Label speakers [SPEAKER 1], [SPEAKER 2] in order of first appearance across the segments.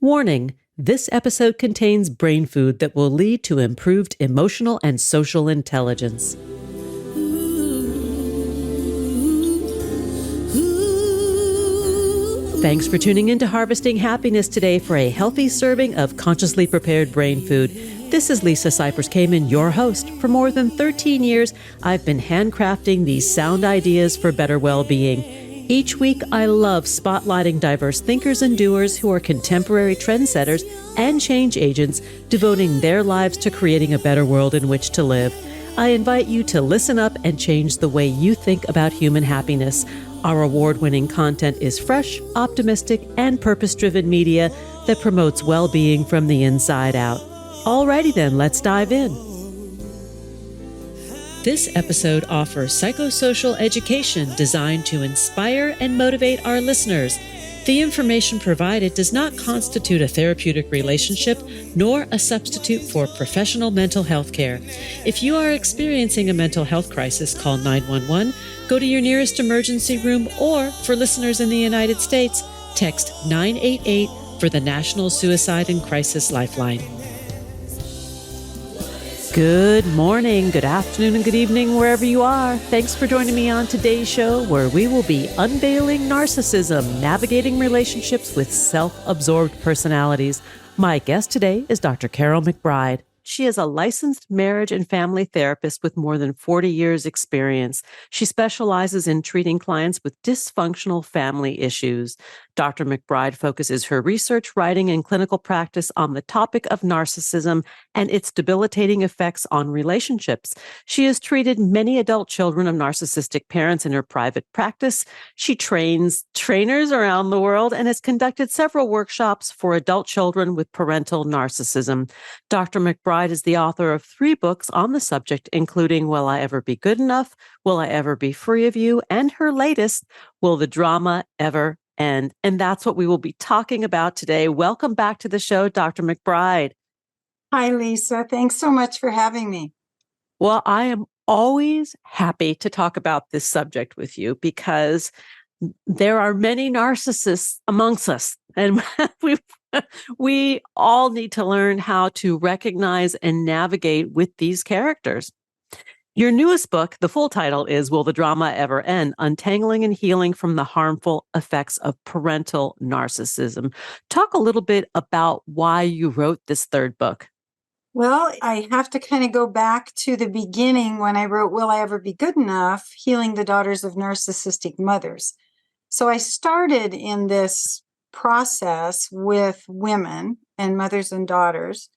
[SPEAKER 1] Warning, this episode contains brain food that will lead to improved emotional and social intelligence. Thanks for tuning in to Harvesting Happiness today for a healthy serving of consciously prepared brain food. This is Lisa Cypers-Kamen, your host. For more than 13 years, I've been handcrafting these sound ideas for better well-being. Each week, I love spotlighting diverse thinkers and doers who are contemporary trendsetters and change agents, devoting their lives to creating a better world in which to live. I invite you to listen up and change the way you think about human happiness. Our award-winning content is fresh, optimistic, and purpose-driven media that promotes well-being from the inside out. Alrighty then, let's dive in. This episode offers psychosocial education designed to inspire and motivate our listeners. The information provided does not constitute a therapeutic relationship nor a substitute for professional mental health care. If you are experiencing a mental health crisis, call 911, go to your nearest emergency room, or for listeners in the United States, text 988 for the National Suicide and Crisis Lifeline. Good morning, good afternoon, and good evening, wherever you are. Thanks for joining me on today's show, where we will be unveiling narcissism, navigating relationships with self-absorbed personalities. My guest today is Dr. Carol McBride. She is a licensed marriage and family therapist with more than 40 years experience. She specializes in treating clients with dysfunctional family issues. Dr. McBride focuses her research, writing, and clinical practice on the topic of narcissism and its debilitating effects on relationships. She has treated many adult children of narcissistic parents in her private practice. She trains trainers around the world and has conducted several workshops for adult children with parental narcissism. Dr. McBride is the author of 3 books on the subject, including Will I Ever Be Good Enough? Will I Ever Be Free of You? And her latest, Will the Drama Ever End? And that's what we will be talking about today. Welcome back to the show, Dr. McBride.
[SPEAKER 2] Hi, Lisa. Thanks so much for having me.
[SPEAKER 1] Well, I am always happy to talk about this subject with you because there are many narcissists amongst us, and we all need to learn how to recognize and navigate with these characters. Your newest book, the full title is Will the Drama Ever End? Untangling and Healing from the Harmful Effects of Parental Narcissism. Talk a little bit about why you wrote this 3rd book.
[SPEAKER 2] Well, I have to kind of go back to the beginning when I wrote Will I Ever Be Good Enough? Healing the Daughters of Narcissistic Mothers. So I started in this process with women and mothers and daughters.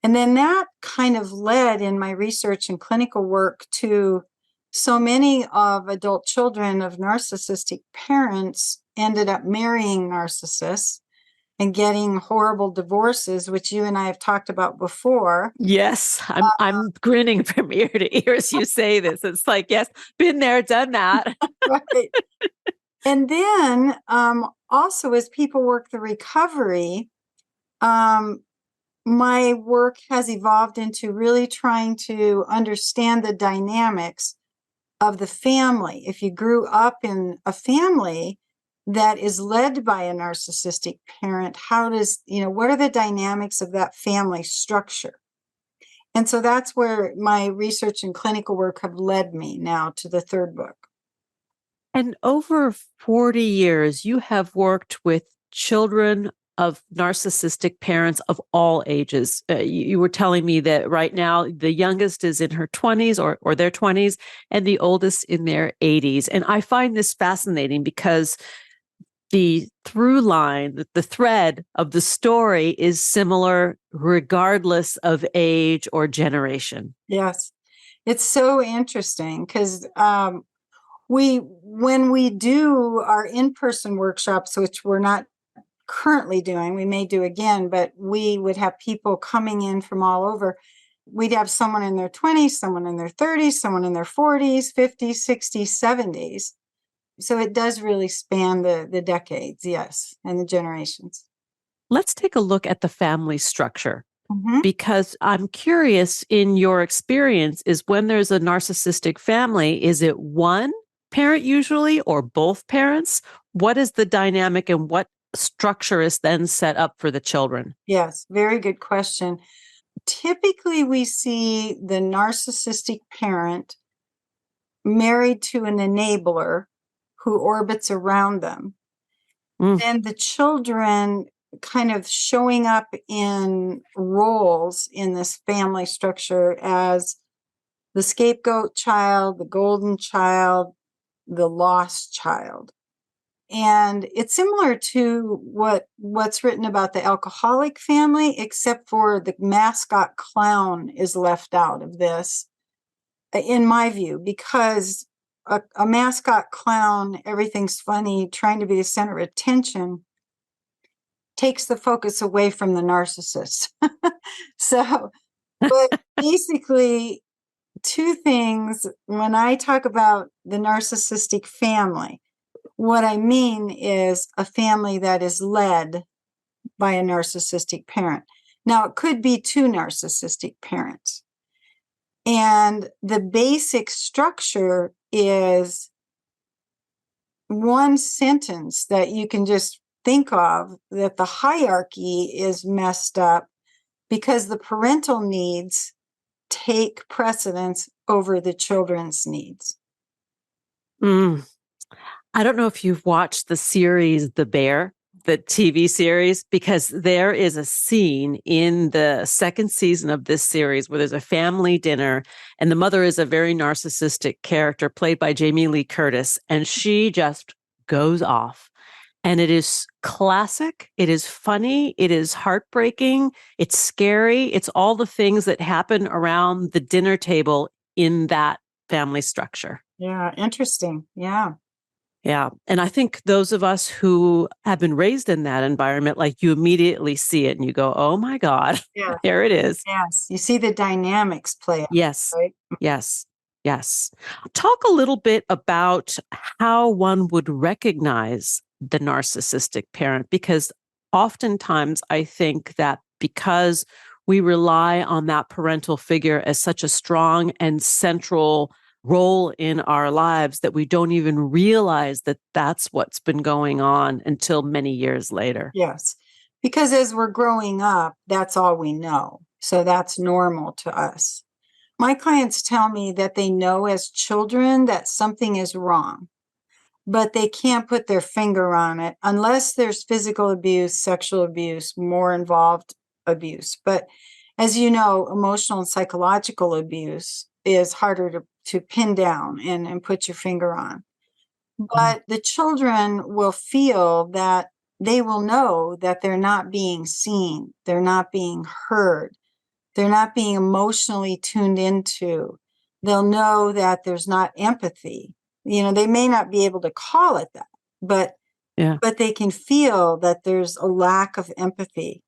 [SPEAKER 2] And then that kind of led in my research and clinical work to so many of adult children of narcissistic parents ended up marrying narcissists and getting horrible divorces, which you and I have talked about before.
[SPEAKER 1] Yes, I'm grinning from ear to ear as you say this. It's like, yes, been there, done that.
[SPEAKER 2] Right. And then also as people work the recovery, my work has evolved into really trying to understand the dynamics of the family. If you grew up in a family that is led by a narcissistic parent, what are the dynamics of that family structure? And so that's where my research and clinical work have led me now to the 3rd book.
[SPEAKER 1] And over 40 years, you have worked with children of narcissistic parents of all ages. You were telling me that right now the youngest is in her 20s or their 20s and the oldest in their 80s. And I find this fascinating because the through line, the thread of the story is similar regardless of age or generation.
[SPEAKER 2] Yes, it's so interesting because when we do our in-person workshops, which we're not currently doing, we may do again, but we would have people coming in from all over. We'd have someone in their 20s, someone in their 30s, someone in their 40s, 50s, 60s, 70s. So it does really span the decades, yes, and the generations.
[SPEAKER 1] Let's take a look at the family structure. Because I'm curious, in your experience, is when there's a narcissistic family, is it one parent usually or both parents? What is the dynamic and what structure is then set up for the children?
[SPEAKER 2] Yes, very good question. Typically, we see the narcissistic parent married to an enabler who orbits around them. Then the children kind of showing up in roles in this family structure as the scapegoat child, the golden child, the lost child. And it's similar to what's written about the alcoholic family, except for the mascot clown is left out of this, in my view, because a mascot clown, everything's funny, trying to be the center of attention, takes the focus away from the narcissist. So, but basically, two things when I talk about the narcissistic family, what I mean is a family that is led by a narcissistic parent. Now, it could be two narcissistic parents. And the basic structure is one sentence that you can just think of, that the hierarchy is messed up because the parental needs take precedence over the children's needs.
[SPEAKER 1] I don't know if you've watched the series The Bear, the TV series, because there is a scene in the second season of this series where there's a family dinner and the mother is a very narcissistic character played by Jamie Lee Curtis, and she just goes off. And it is classic. It is funny. It is heartbreaking. It's scary. It's all the things that happen around the dinner table in that family structure.
[SPEAKER 2] Yeah, interesting. Yeah.
[SPEAKER 1] Yeah. And I think those of us who have been raised in that environment, like you immediately see it and you go, oh my God,
[SPEAKER 2] Yeah.
[SPEAKER 1] there it is.
[SPEAKER 2] Yes. You see the dynamics play out.
[SPEAKER 1] Yes.
[SPEAKER 2] Right?
[SPEAKER 1] Yes. Yes. Talk a little bit about how one would recognize the narcissistic parent, because oftentimes I think that because we rely on that parental figure as such a strong and central role in our lives that we don't even realize that that's what's been going on until many years later.
[SPEAKER 2] Yes. Because as we're growing up, that's all we know. So that's normal to us. My clients tell me that they know as children that something is wrong, but they can't put their finger on it unless there's physical abuse, sexual abuse, more involved abuse. But as you know, emotional and psychological abuse is harder to pin down and put your finger on. But the children will feel that they will know that they're not being seen, they're not being heard, they're not being emotionally tuned into. They'll know that there's not empathy. You know, they may not be able to call it that, but they can feel that there's a lack of empathy.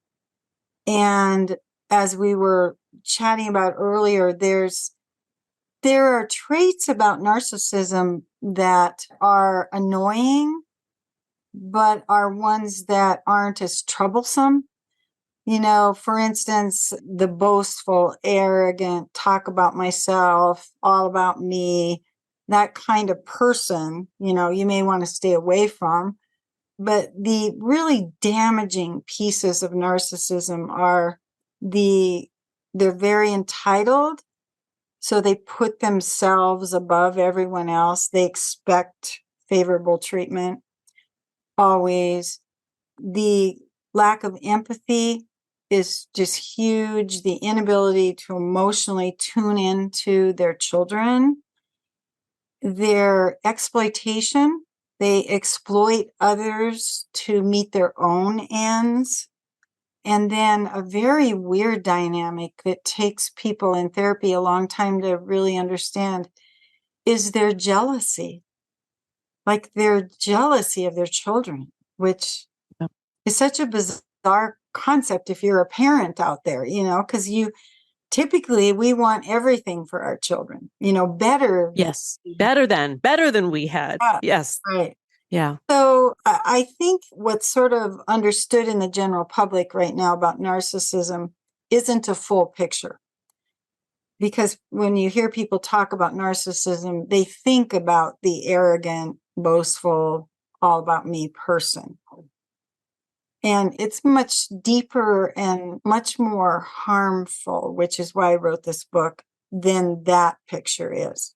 [SPEAKER 2] And as we were chatting about earlier, there are traits about narcissism that are annoying, but are ones that aren't as troublesome. You know, for instance, the boastful, arrogant, talk about myself, all about me, that kind of person, you know, you may want to stay away from. But the really damaging pieces of narcissism are they're very entitled. So they put themselves above everyone else. They expect favorable treatment always. The lack of empathy is just huge. The inability to emotionally tune into their children. Their exploitation. They exploit others to meet their own ends. And then a very weird dynamic that takes people in therapy a long time to really understand is their jealousy. Like their jealousy of their children, which is such a bizarre concept if you're a parent out there, you know, because typically we want everything for our children, you know, better.
[SPEAKER 1] Yes. Better than we had. Yes.
[SPEAKER 2] Right.
[SPEAKER 1] Yeah.
[SPEAKER 2] So I think what's sort of understood in the general public right now about narcissism isn't a full picture. Because when you hear people talk about narcissism, they think about the arrogant, boastful, all about me person. And it's much deeper and much more harmful, which is why I wrote this book, than that picture is.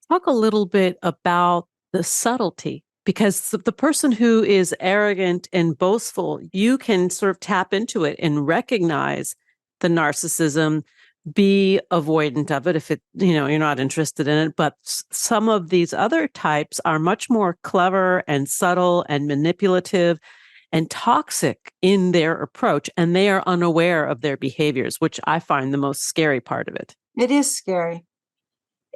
[SPEAKER 1] Talk a little bit about the subtlety, because the person who is arrogant and boastful, you can sort of tap into it and recognize the narcissism, be avoidant of it if you're not interested in it. But some of these other types are much more clever and subtle and manipulative and toxic in their approach, and they are unaware of their behaviors, which I find the most scary part of it.
[SPEAKER 2] It is scary.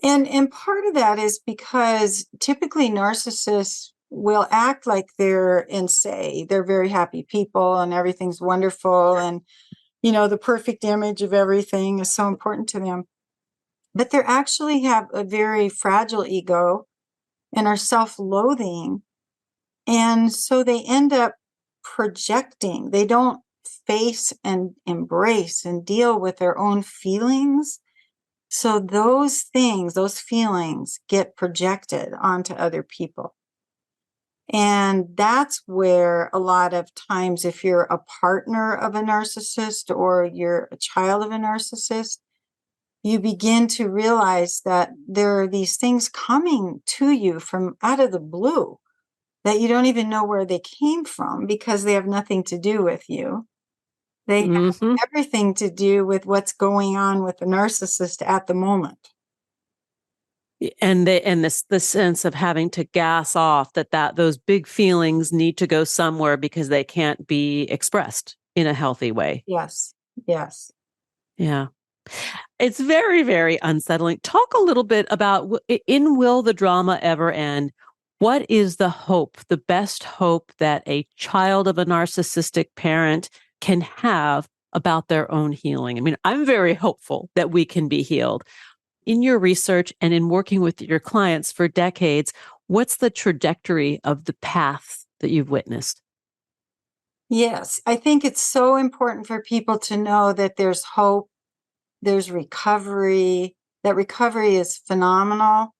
[SPEAKER 2] And part of that is because typically narcissists will act like they're and say they're very happy people and everything's wonderful and the perfect image of everything is so important to them. But they actually have a very fragile ego and are self-loathing. And so they end up projecting. They don't face and embrace and deal with their own feelings. So those feelings get projected onto other people. And that's where a lot of times, if you're a partner of a narcissist or you're a child of a narcissist, you begin to realize that there are these things coming to you from out of the blue that you don't even know where they came from because they have nothing to do with you. They have everything to do with what's going on with the narcissist at the moment.
[SPEAKER 1] And the sense of having to gas off that those big feelings need to go somewhere because they can't be expressed in a healthy way.
[SPEAKER 2] Yes.
[SPEAKER 1] Yeah. It's very, very unsettling. Talk a little bit about, in Will the Drama Ever End? What is the hope, the best hope that a child of a narcissistic parent can have about their own healing? I mean, I'm very hopeful that we can be healed. In your research and in working with your clients for decades, what's the trajectory of the path that you've witnessed?
[SPEAKER 2] Yes, I think it's so important for people to know that there's hope, there's recovery, that recovery is phenomenal.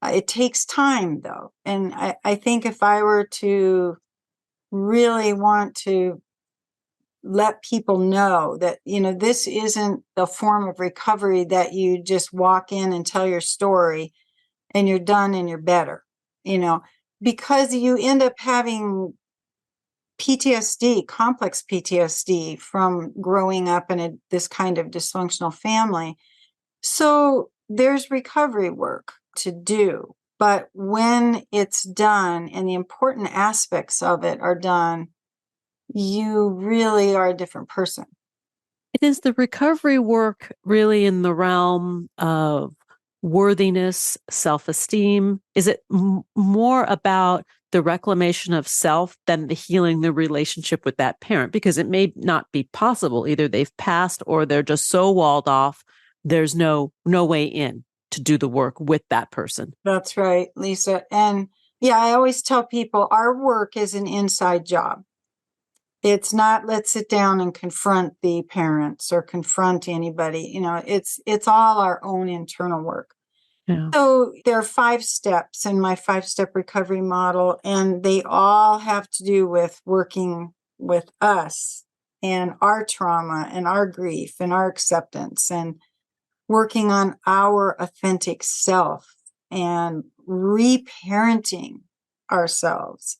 [SPEAKER 2] It takes time, though. And I think if I were to really want to let people know that, this isn't the form of recovery that you just walk in and tell your story and you're done and you're better, because you end up having PTSD, complex PTSD from growing up in this kind of dysfunctional family. So there's recovery work to do. But when it's done and the important aspects of it are done, you really are a different person.
[SPEAKER 1] Is the recovery work really in the realm of worthiness, self-esteem? Is it more about the reclamation of self than the healing the relationship with that parent? Because it may not be possible. Either they've passed or they're just so walled off, there's no way in to do the work with that person.
[SPEAKER 2] That's right, Lisa. And yeah, I always tell people our work is an inside job. It's not let's sit down and confront the parents or confront anybody. It's all our own internal work.
[SPEAKER 1] Yeah.
[SPEAKER 2] So there are 5 steps in my 5-step recovery model, and they all have to do with working with us and our trauma and our grief and our acceptance and working on our authentic self and reparenting ourselves.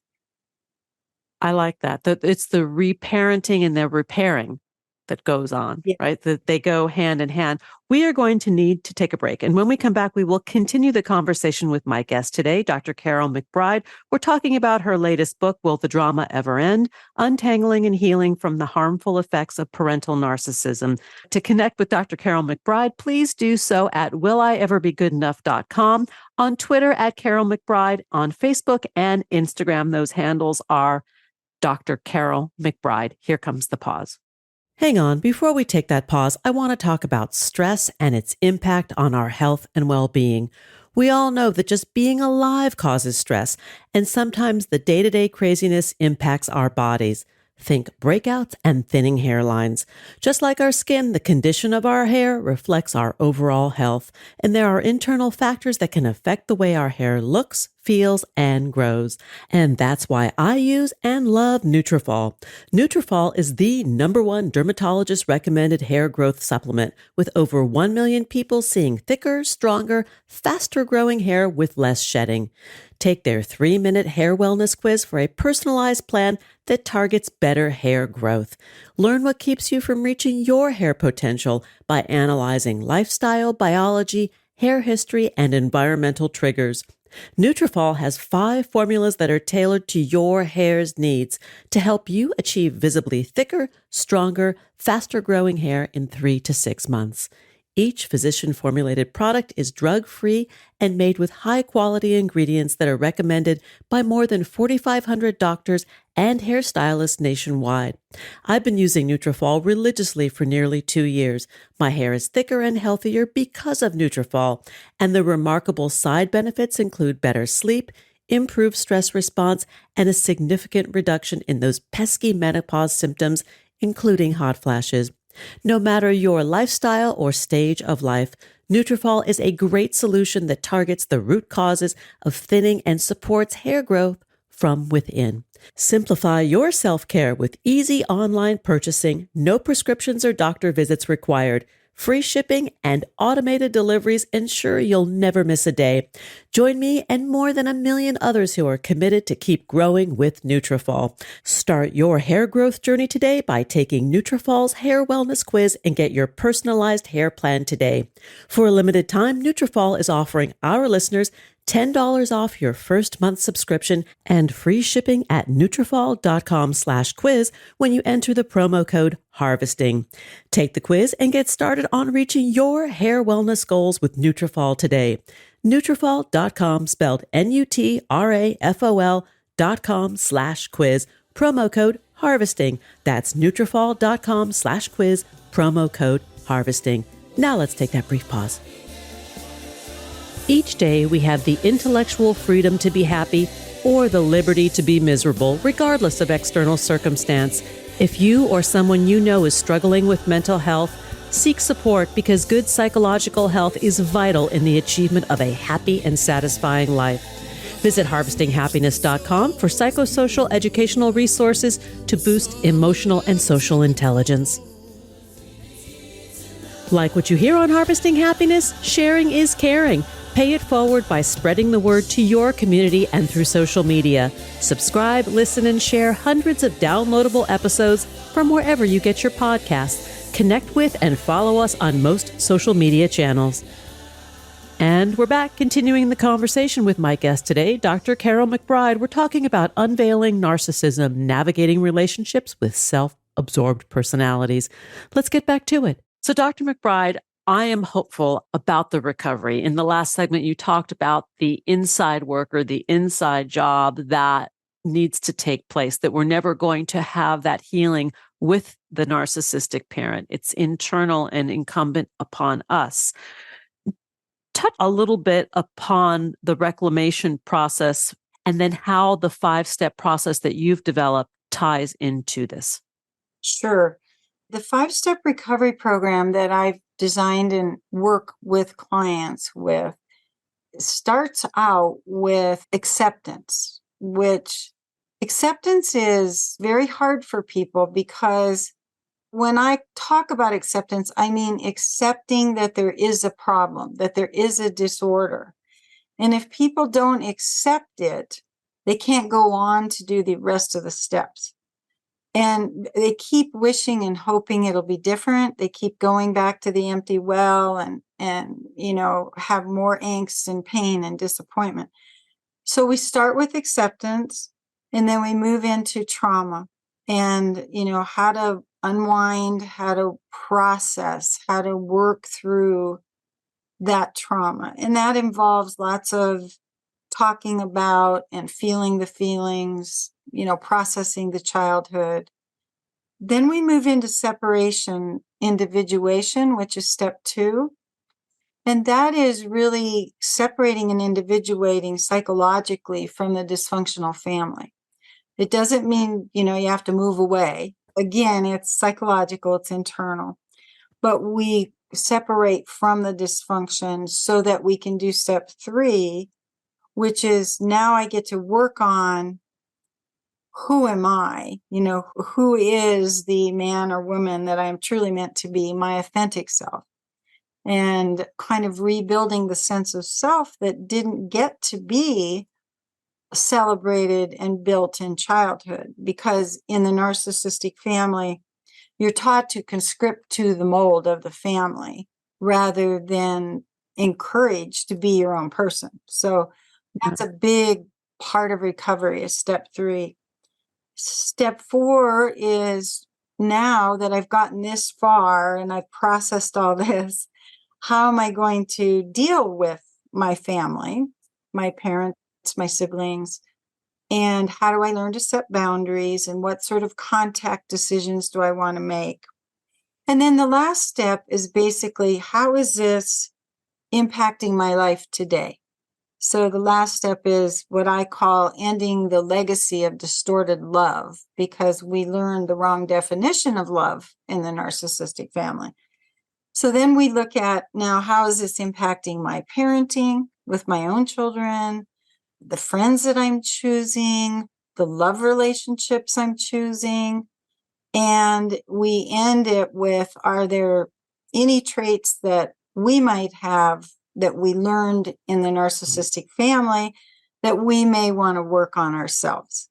[SPEAKER 1] I like that. It's the reparenting and the repairing that goes on, right? That they go hand in hand. We are going to need to take a break. And when we come back, we will continue the conversation with my guest today, Dr. Carol McBride. We're talking about her latest book, Will the Drama Ever End? Untangling and Healing from the Harmful Effects of Parental Narcissism. To connect with Dr. Carol McBride, please do so at williEverBeGoodEnough.com, on Twitter at Carol McBride, on Facebook and Instagram. Those handles are Dr. Carol McBride. Here comes the pause. Hang on, before we take that pause, I want to talk about stress and its impact on our health and well-being. We all know that just being alive causes stress, and sometimes the day-to-day craziness impacts our bodies. Think breakouts and thinning hairlines. Just like our skin, the condition of our hair reflects our overall health, and there are internal factors that can affect the way our hair looks, feels, and grows. And that's why I use and love Nutrafol. Nutrafol is the #1 dermatologist recommended hair growth supplement, with over 1 million people seeing thicker, stronger, faster growing hair with less shedding. Take their 3-minute hair wellness quiz for a personalized plan that targets better hair growth. Learn what keeps you from reaching your hair potential by analyzing lifestyle, biology, hair history, and environmental triggers. Nutrafol has 5 formulas that are tailored to your hair's needs to help you achieve visibly thicker, stronger, faster growing hair in 3 to 6 months. Each physician-formulated product is drug-free and made with high-quality ingredients that are recommended by more than 4,500 doctors and hairstylists nationwide. I've been using Nutrafol religiously for nearly 2 years. My hair is thicker and healthier because of Nutrafol, and the remarkable side benefits include better sleep, improved stress response, and a significant reduction in those pesky menopause symptoms, including hot flashes. No matter your lifestyle or stage of life, Nutrafol is a great solution that targets the root causes of thinning and supports hair growth from within. Simplify your self-care with easy online purchasing, no prescriptions or doctor visits required. Free shipping and automated deliveries ensure you'll never miss a day. Join me and more than 1 million others who are committed to keep growing with Nutrafol. Start your hair growth journey today by taking Nutrafol's hair wellness quiz and get your personalized hair plan today. For a limited time, Nutrafol is offering our listeners $10 off your first month subscription and free shipping at Nutrafol.com/quiz when you enter the promo code HARVESTING. Take the quiz and get started on reaching your hair wellness goals with Nutrafol today. Nutrafol.com, spelled Nutrafol.com/quiz, promo code HARVESTING. That's Nutrafol.com/quiz, promo code HARVESTING. Now let's take that brief pause. Each day we have the intellectual freedom to be happy or the liberty to be miserable, regardless of external circumstance. If you or someone you know is struggling with mental health, seek support because good psychological health is vital in the achievement of a happy and satisfying life. Visit harvestinghappiness.com for psychosocial educational resources to boost emotional and social intelligence. Like what you hear on Harvesting Happiness? Sharing is caring. Pay it forward by spreading the word to your community and through social media. Subscribe, listen, and share hundreds of downloadable episodes from wherever you get your podcasts. Connect with and follow us on most social media channels. And we're back, continuing the conversation with my guest today, Dr. Carol McBride. We're talking about unveiling narcissism, navigating relationships with self-absorbed personalities. Let's get back to it. So, Dr. McBride, I am hopeful about the recovery. In the last segment, you talked about the inside work or the inside job that needs to take place, that we're never going to have that healing with the narcissistic parent. It's internal and incumbent upon us. Touch a little bit upon the reclamation process and then how the 5-step process that you've developed ties into this.
[SPEAKER 2] Sure. The 5-step recovery program that I've designed and work with clients with starts out with acceptance, which acceptance is very hard for people because when I talk about acceptance, I mean accepting that there is a problem, that there is a disorder. And if people don't accept it, they can't go on to do the rest of the steps. And they keep wishing and hoping it'll be different. They keep going back to the empty well and have more angst and pain and disappointment. So we start with acceptance and then we move into trauma and, how to unwind, how to process, how to work through that trauma. And that involves lots of talking about and feeling the feelings, processing the childhood. Then we move into separation, individuation, which is step 2. And that is really separating and individuating psychologically from the dysfunctional family. It doesn't mean, you have to move away. Again, it's psychological, it's internal. But we separate from the dysfunction so that we can do step 3, which is now I get to work on who am I? Who is the man or woman that I am truly meant to be, my authentic self, and kind of rebuilding the sense of self that didn't get to be celebrated and built in childhood. Because in the narcissistic family, you're taught to conscript to the mold of the family rather than encouraged to be your own person. So that's a big part of recovery is step 3. Step 4 is, now that I've gotten this far and I've processed all this, how am I going to deal with my family, my parents, my siblings, and how do I learn to set boundaries, and what sort of contact decisions do I want to make? And then the last step is basically, how is this impacting my life today? So the last step is what I call ending the legacy of distorted love, because we learned the wrong definition of love in the narcissistic family. So then we look at, now, how is this impacting my parenting with my own children, the friends that I'm choosing, the love relationships I'm choosing? And we end it with, are there any traits that we might have that we learned in the narcissistic family that we may want to work on ourselves,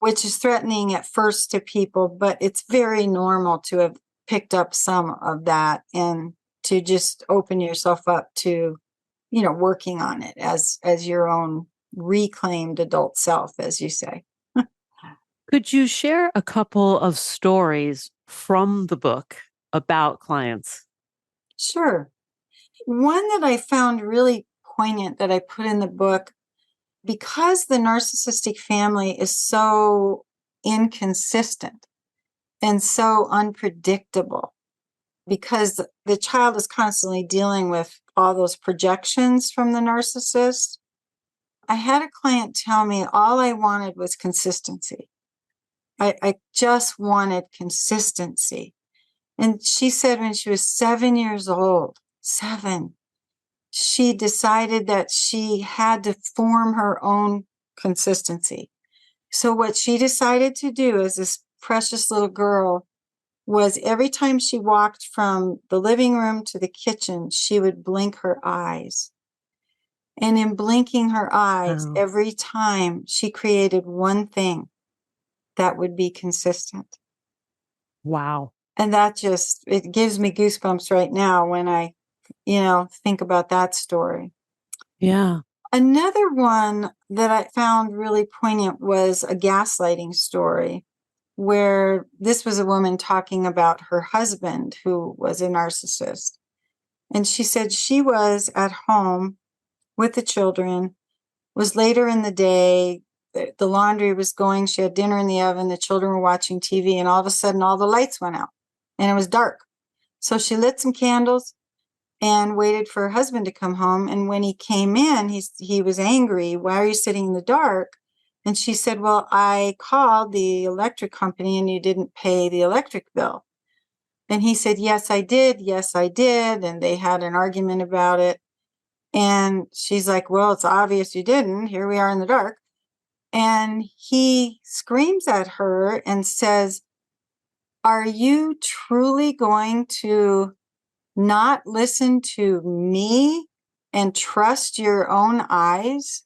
[SPEAKER 2] which is threatening at first to people, but it's very normal to have picked up some of that and to just open yourself up to, working on it as your own reclaimed adult self, as you say.
[SPEAKER 1] Could you share a couple of stories from the book about clients?
[SPEAKER 2] Sure. One that I found really poignant that I put in the book, because the narcissistic family is so inconsistent and so unpredictable, because the child is constantly dealing with all those projections from the narcissist. I had a client tell me all I wanted was consistency. I just wanted consistency. And she said when she was 7 years old, 7, she decided that she had to form her own consistency. So what she decided to do as this precious little girl was, every time she walked from the living room to the kitchen, she would blink her eyes. And in blinking her eyes,
[SPEAKER 1] Wow.
[SPEAKER 2] every time she created one thing that would be consistent.
[SPEAKER 1] Wow.
[SPEAKER 2] And that just, it gives me goosebumps right now when I, think about that story.
[SPEAKER 1] Yeah.
[SPEAKER 2] Another one that I found really poignant was a gaslighting story, where this was a woman talking about her husband who was a narcissist. And she said she was at home with the children, was later in the day, the laundry was going, she had dinner in the oven, the children were watching TV, and all of a sudden all the lights went out and it was dark. So she lit some candles and waited for her husband to come home. And when he came in, he was angry. Why are you sitting in the dark? And she said, well, I called the electric company and you didn't pay the electric bill. And he said, yes, I did. Yes, I did. And they had an argument about it. And she's like, well, it's obvious you didn't. Here we are in the dark. And he screams at her and says, are you truly going to not listen to me and trust your own eyes?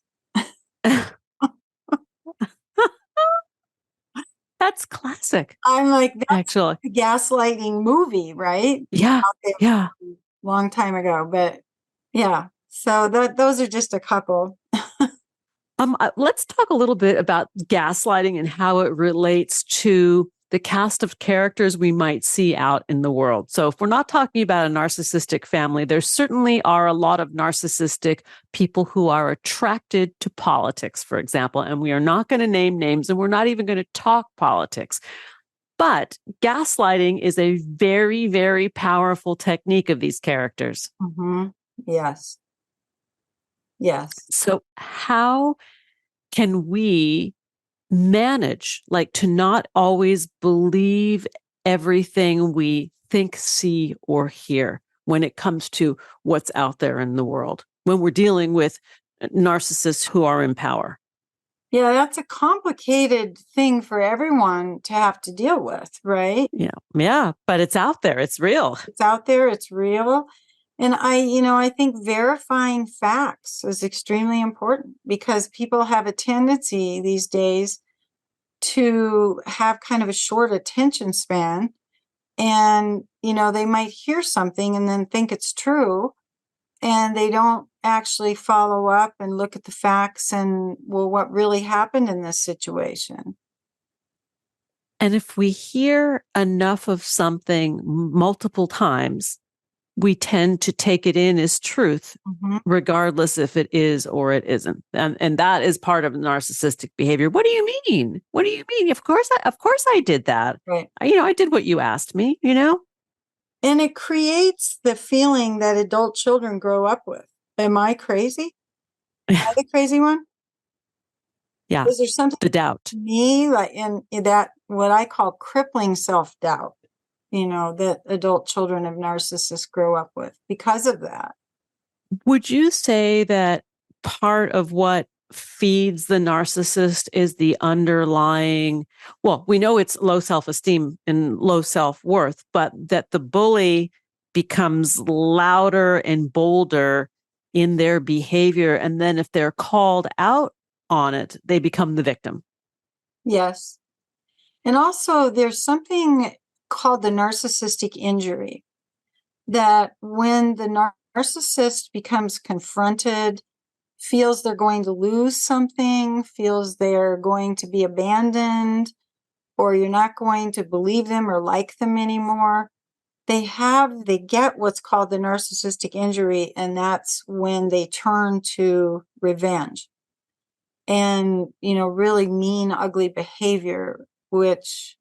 [SPEAKER 1] That's classic.
[SPEAKER 2] I'm like, that's
[SPEAKER 1] Actually.
[SPEAKER 2] the gaslighting movie, right?
[SPEAKER 1] Yeah. Yeah.
[SPEAKER 2] Long time ago, but yeah. So those are just a couple.
[SPEAKER 1] Let's talk a little bit about gaslighting and how it relates to the cast of characters we might see out in the world. So if we're not talking about a narcissistic family, there certainly are a lot of narcissistic people who are attracted to politics, for example, and we are not going to name names and we're not even going to talk politics. But gaslighting is a very, very powerful technique of these characters.
[SPEAKER 2] Mm-hmm. Yes. Yes.
[SPEAKER 1] So how can we manage, like to not always believe everything we think, see, or hear when it comes to what's out there in the world, when we're dealing with narcissists who are in power?
[SPEAKER 2] Yeah, that's a complicated thing for everyone to have to deal with, right?
[SPEAKER 1] Yeah, but it's out there. It's real.
[SPEAKER 2] It's out there, it's real. And I think verifying facts is extremely important because people have a tendency these days to have kind of a short attention span. And, they might hear something and then think it's true. And they don't actually follow up and look at the facts and, well, what really happened in this situation.
[SPEAKER 1] And if we hear enough of something multiple times, we tend to take it in as truth, regardless if it is or it isn't. And that is part of narcissistic behavior. What do you mean? What do you mean? Of course I did that.
[SPEAKER 2] Right.
[SPEAKER 1] I did what you asked me,
[SPEAKER 2] And it creates the feeling that adult children grow up with. Am I crazy? Am I the crazy one?
[SPEAKER 1] Yeah.
[SPEAKER 2] Is there something
[SPEAKER 1] the doubt
[SPEAKER 2] to me like in that what I call crippling self-doubt, that adult children of narcissists grow up with because of that?
[SPEAKER 1] Would you say that part of what feeds the narcissist is the underlying, well, we know it's low self-esteem and low self-worth, but that the bully becomes louder and bolder in their behavior. And then if they're called out on it, they become the victim.
[SPEAKER 2] Yes. And also there's something called the narcissistic injury that when the narcissist becomes confronted, feels they're going to lose something, feels they're going to be abandoned, or you're not going to believe them or like them anymore, they get what's called the narcissistic injury, and that's when they turn to revenge and, really mean, ugly behavior, which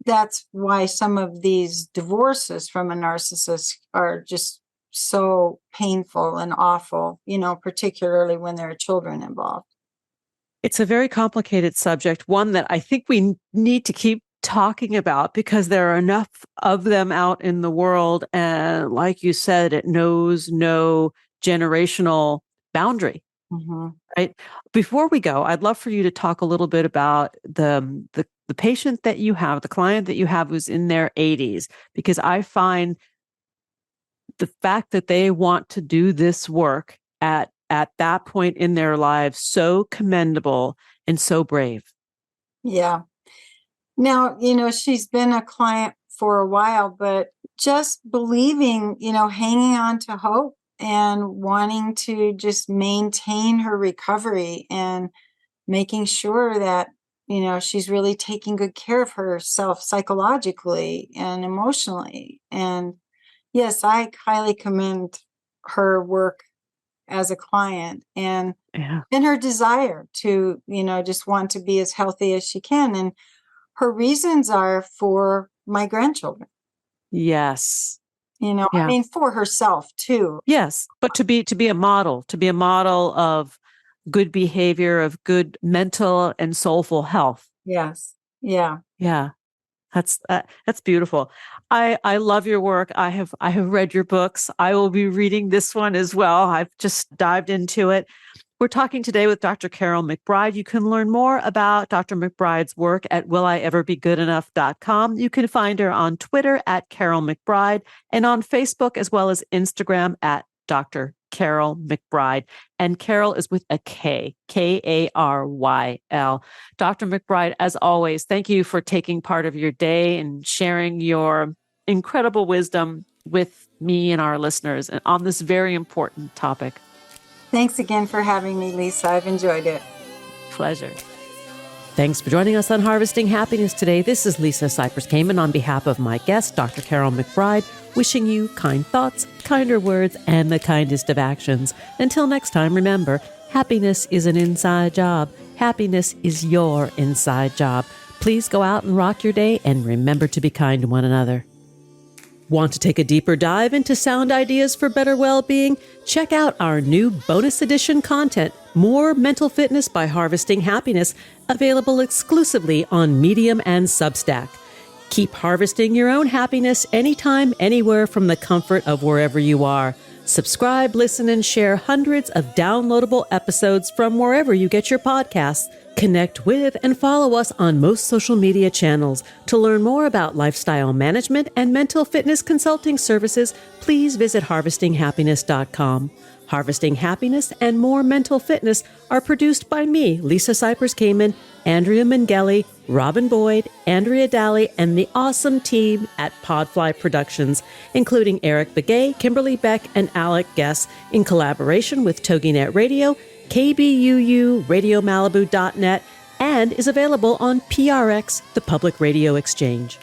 [SPEAKER 2] that's why some of these divorces from a narcissist are just so painful and awful, particularly when there are children involved.
[SPEAKER 1] It's a very complicated subject, one that I think we need to keep talking about because there are enough of them out in the world. And like you said, it knows no generational boundary. Right. Before we go, I'd love for you to talk a little bit about the patient that you have, the client that you have who's in their 80s, because I find the fact that they want to do this work at that point in their lives so commendable and so brave.
[SPEAKER 2] Yeah. Now, she's been a client for a while, but just believing, hanging on to hope and wanting to just maintain her recovery and making sure that, she's really taking good care of herself psychologically and emotionally. And yes, I highly commend her work as a client and her desire to, just want to be as healthy as she can. And her reasons are for my grandchildren.
[SPEAKER 1] Yes.
[SPEAKER 2] I mean, for herself too.
[SPEAKER 1] Yes. But to be a model of good behavior, of good mental and soulful health.
[SPEAKER 2] Yes. Yeah.
[SPEAKER 1] Yeah. That's beautiful. I love your work. I have read your books. I will be reading this one as well. I've just dived into it. We're talking today with Dr. Carol McBride. You can learn more about Dr. McBride's work at willieverbegoodenough.com. You can find her on Twitter at Carol McBride and on Facebook as well as Instagram at Dr. Carol McBride. And Carol is with a K, Karyl. Dr. McBride, as always, thank you for taking part of your day and sharing your incredible wisdom with me and our listeners on this very important topic.
[SPEAKER 2] Thanks again for having me, Lisa. I've enjoyed it.
[SPEAKER 1] Pleasure. Thanks for joining us on Harvesting Happiness today. This is Lisa Cypers-Kamen on behalf of my guest, Dr. Carol McBride, wishing you kind thoughts, kinder words, and the kindest of actions. Until next time, remember, happiness is an inside job. Happiness is your inside job. Please go out and rock your day and remember to be kind to one another. Want to take a deeper dive into sound ideas for better well-being? Check out our new bonus edition content, More Mental Fitness by Harvesting Happiness, available exclusively on Medium and Substack. Keep harvesting your own happiness anytime, anywhere from the comfort of wherever you are. Subscribe, listen, and share hundreds of downloadable episodes from wherever you get your podcasts. Connect with and follow us on most social media channels. To learn more about lifestyle management and mental fitness consulting services, please visit harvestinghappiness.com. Harvesting Happiness and More Mental Fitness are produced by me, Lisa Cypers-Kamen, Andrea Mengele, Robin Boyd, Andrea Daly, and the awesome team at Podfly Productions, including Eric Begay, Kimberly Beck, and Alec Guess, in collaboration with TogiNet Radio, KBUU, RadioMalibu.net, and is available on PRX, the Public Radio Exchange.